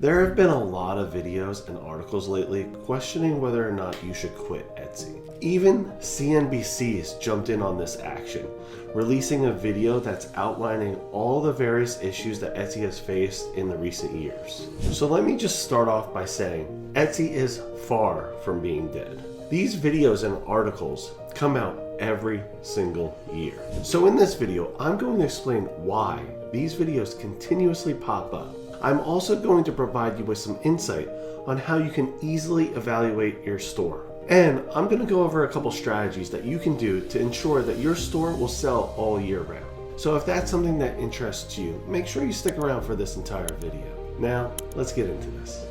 There have been a lot of videos and articles lately questioning whether or not you should quit Etsy. Even CNBC's jumped in on this action, releasing a video that's outlining all the various issues that Etsy has faced in the recent years. So let me just start off by saying, Etsy is far from being dead. These videos and articles come out every single year. So in this video, I'm going to explain why these videos continuously pop up. I'm also going to provide you with some insight on how you can easily evaluate your store. And I'm going to go over a couple strategies that you can do to ensure that your store will sell all year round. So if that's something that interests you, make sure you stick around for this entire video. Now, let's get into this.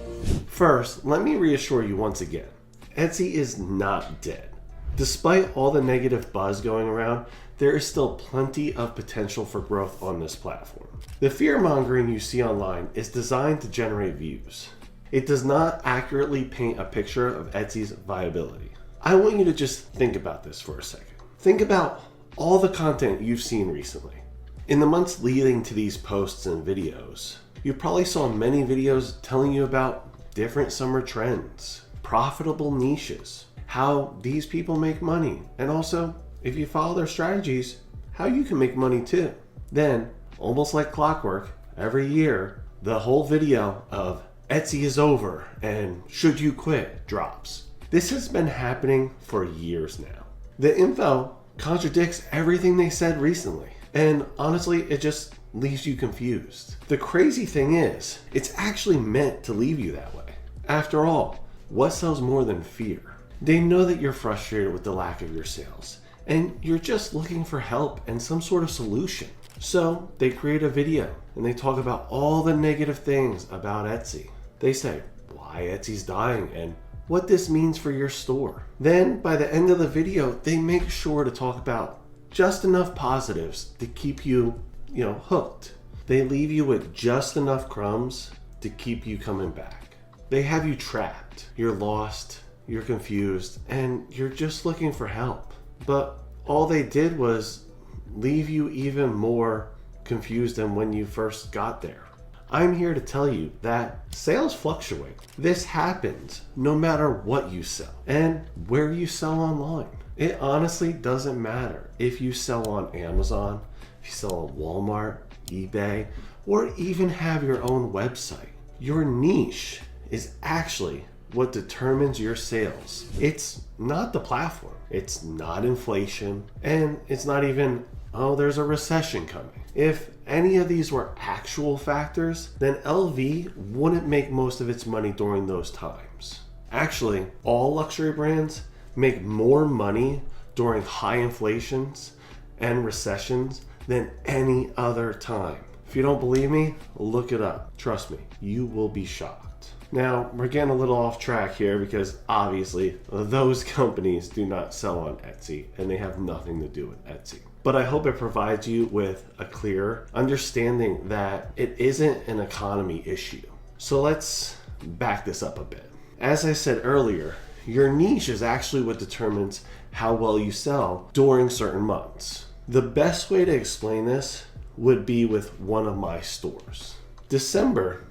First, let me reassure you once again, Etsy is not dead. Despite all the negative buzz going around, there is still plenty of potential for growth on this platform. The fear-mongering you see online is designed to generate views. It does not accurately paint a picture of Etsy's viability. I want you to just think about this for a second. Think about all the content you've seen recently. In the months leading to these posts and videos, you probably saw many videos telling you about different summer trends, profitable niches, how these people make money, and also, if you follow their strategies, how you can make money too. Then, almost like clockwork, every year, the whole video of Etsy is over and should you quit drops. This has been happening for years now. The info contradicts everything they said recently, and honestly, it just leaves you confused. The crazy thing is, it's actually meant to leave you that way. After all, what sells more than fear? They know that you're frustrated with the lack of your sales, and you're just looking for help and some sort of solution. So they create a video and they talk about all the negative things about Etsy. They say why Etsy's dying and what this means for your store. Then by the end of the video, they make sure to talk about just enough positives to keep you, hooked. They leave you with just enough crumbs to keep you coming back. They have you trapped. You're lost, you're confused, and you're just looking for help. But all they did was leave you even more confused than when you first got there. I'm here to tell you that sales fluctuate. This happens no matter what you sell and where you sell online. It honestly doesn't matter if you sell on Amazon, if you sell on Walmart, eBay, or even have your own website. Your niche is actually what determines your sales. It's not the platform. It's not inflation. And it's not even, there's a recession coming. If any of these were actual factors, then LV wouldn't make most of its money during those times. Actually, all luxury brands make more money during high inflations and recessions than any other time. If you don't believe me, look it up. Trust me, you will be shocked. Now, we're getting a little off track here because obviously those companies do not sell on Etsy and they have nothing to do with Etsy. But I hope it provides you with a clear understanding that it isn't an economy issue. So let's back this up a bit. As I said earlier, your niche is actually what determines how well you sell during certain months. The best way to explain this would be with one of my stores. December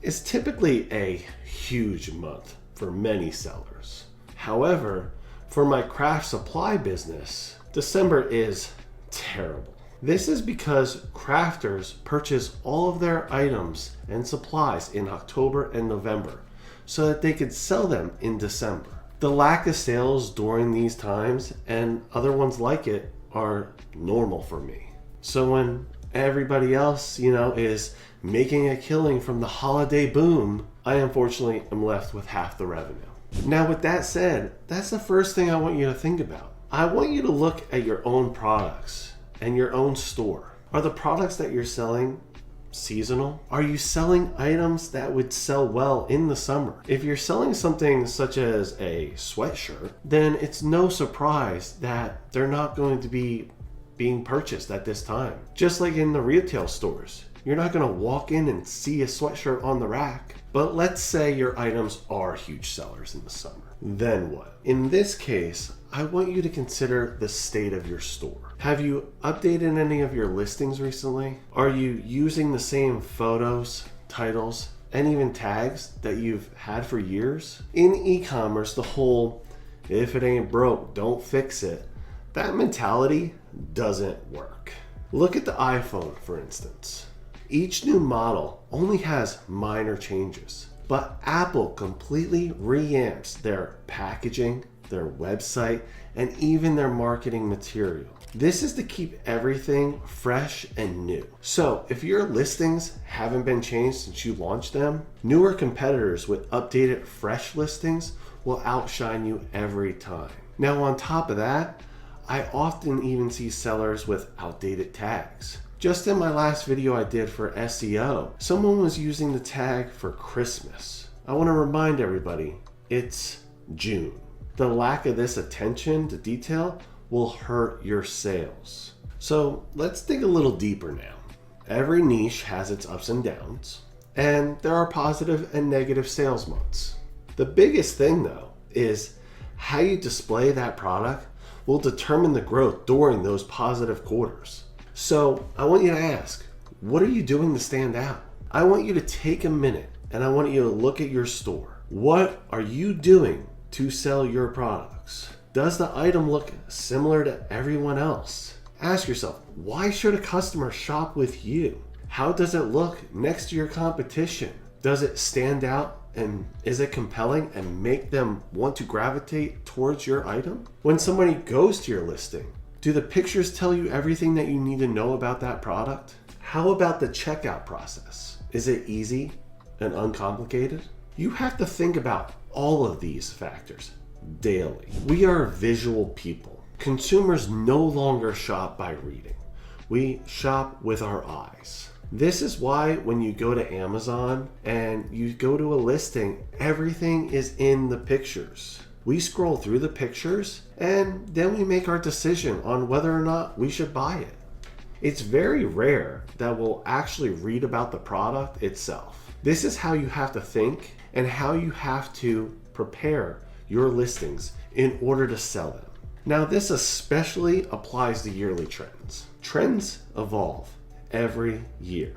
is typically a huge month for many sellers. However, for my craft supply business, December is terrible. This is because crafters purchase all of their items and supplies in October and November so that they could sell them in December. The lack of sales during these times and other ones like it are normal for me. So when everybody else, is making a killing from the holiday boom, I unfortunately am left with half the revenue. Now, with that said, that's the first thing I want you to think about. I want you to look at your own products and your own store. Are the products that you're selling seasonal? Are you selling items that would sell well in the summer? If you're selling something such as a sweatshirt, then it's no surprise that they're not going to be being purchased at this time. Just like in the retail stores, you're not going to walk in and see a sweatshirt on the rack. But let's say your items are huge sellers in the summer. Then what? In this case, I want you to consider the state of your store. Have you updated any of your listings recently? Are you using the same photos, titles, and even tags that you've had for years. In e-commerce, the whole "if it ain't broke, don't fix it," that mentality doesn't work. Look at the iPhone, for instance. Each new model only has minor changes, but Apple completely reamps their packaging, their website, and even their marketing material. This is to keep everything fresh and new. So if your listings haven't been changed since you launched them, newer competitors with updated, fresh listings will outshine you every time. Now on top of that, I often even see sellers with outdated tags. Just in my last video I did for SEO, someone was using the tag for Christmas. I want to remind everybody, it's June. The lack of this attention to detail will hurt your sales. So let's dig a little deeper now. Every niche has its ups and downs, and there are positive and negative sales months. The biggest thing though is how you display that product will determine the growth during those positive quarters. So I want you to ask, what are you doing to stand out? I want you to take a minute and I want you to look at your store. What are you doing to sell your products? Does the item look similar to everyone else? Ask yourself, why should a customer shop with you? How does it look next to your competition? Does it stand out, and is it compelling and make them want to gravitate towards your item? When somebody goes to your listing, do the pictures tell you everything that you need to know about that product? How about the checkout process? Is it easy and uncomplicated? You have to think about all of these factors daily. We are visual people. Consumers no longer shop by reading. We shop with our eyes. This is why when you go to Amazon and you go to a listing, everything is in the pictures. We scroll through the pictures and then we make our decision on whether or not we should buy it. It's very rare that we'll actually read about the product itself. This is how you have to think and how you have to prepare your listings in order to sell them. Now, this especially applies to yearly trends. Trends evolve every year,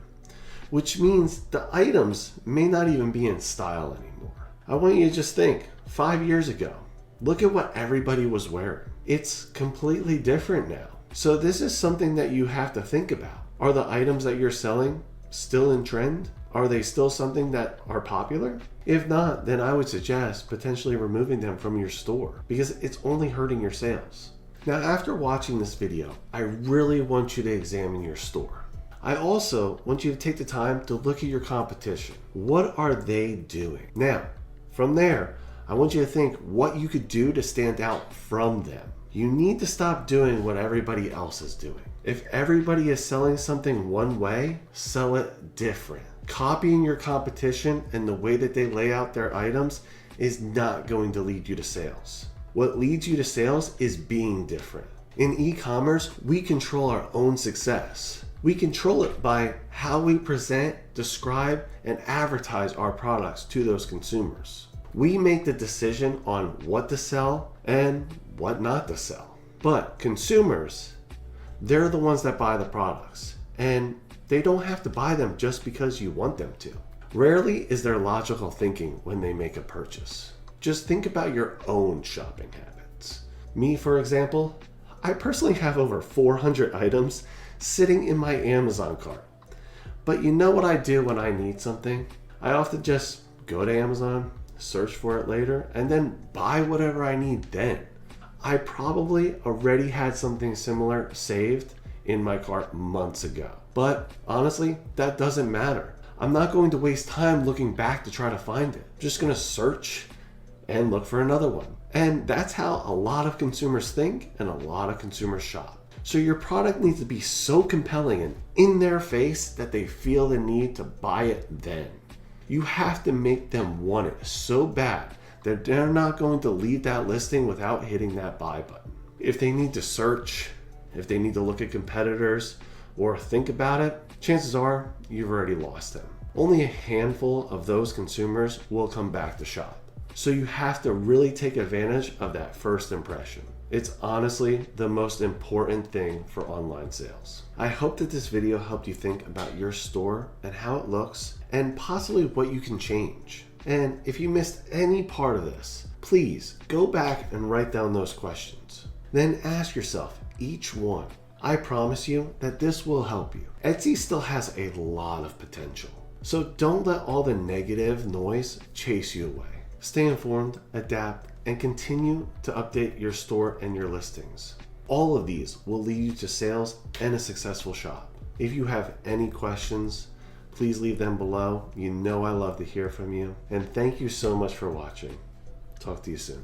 which means the items may not even be in style anymore. I want you to just think, 5 years ago, look at what everybody was wearing. It's completely different now. So this is something that you have to think about. Are the items that you're selling still in trend? Are they still something that are popular? If not, then I would suggest potentially removing them from your store because it's only hurting your sales. Now, after watching this video, I really want you to examine your store. I also want you to take the time to look at your competition. What are they doing? Now, from there, I want you to think what you could do to stand out from them. You need to stop doing what everybody else is doing. If everybody is selling something one way, sell it different. Copying your competition and the way that they lay out their items is not going to lead you to sales. What leads you to sales is being different. In e-commerce, we control our own success. We control it by how we present, describe, and advertise our products to those consumers. We make the decision on what to sell and what not to sell. But consumers, they're the ones that buy the products, and they don't have to buy them just because you want them to. Rarely is there logical thinking when they make a purchase. Just think about your own shopping habits. Me, for example, I personally have over 400 items sitting in my Amazon cart. But you know what I do when I need something? I often just go to Amazon, search for it later, and then buy whatever I need then. I probably already had something similar saved in my cart months ago. But honestly, that doesn't matter. I'm not going to waste time looking back to try to find it. I'm just going to search and look for another one. And that's how a lot of consumers think and a lot of consumers shop. So your product needs to be so compelling and in their face that they feel the need to buy it then. You have to make them want it so bad that they're not going to leave that listing without hitting that buy button. If they need to search, if they need to look at competitors or think about it, chances are you've already lost them. Only a handful of those consumers will come back to shop. So you have to really take advantage of that first impression. It's honestly the most important thing for online sales. I hope that this video helped you think about your store and how it looks and possibly what you can change. And if you missed any part of this, please go back and write down those questions. Then ask yourself each one. I promise you that this will help you. Etsy still has a lot of potential. So don't let all the negative noise chase you away. Stay informed, adapt, and continue to update your store and your listings. All of these will lead you to sales and a successful shop. If you have any questions, please leave them below. You know I love to hear from you. And thank you so much for watching. Talk to you soon.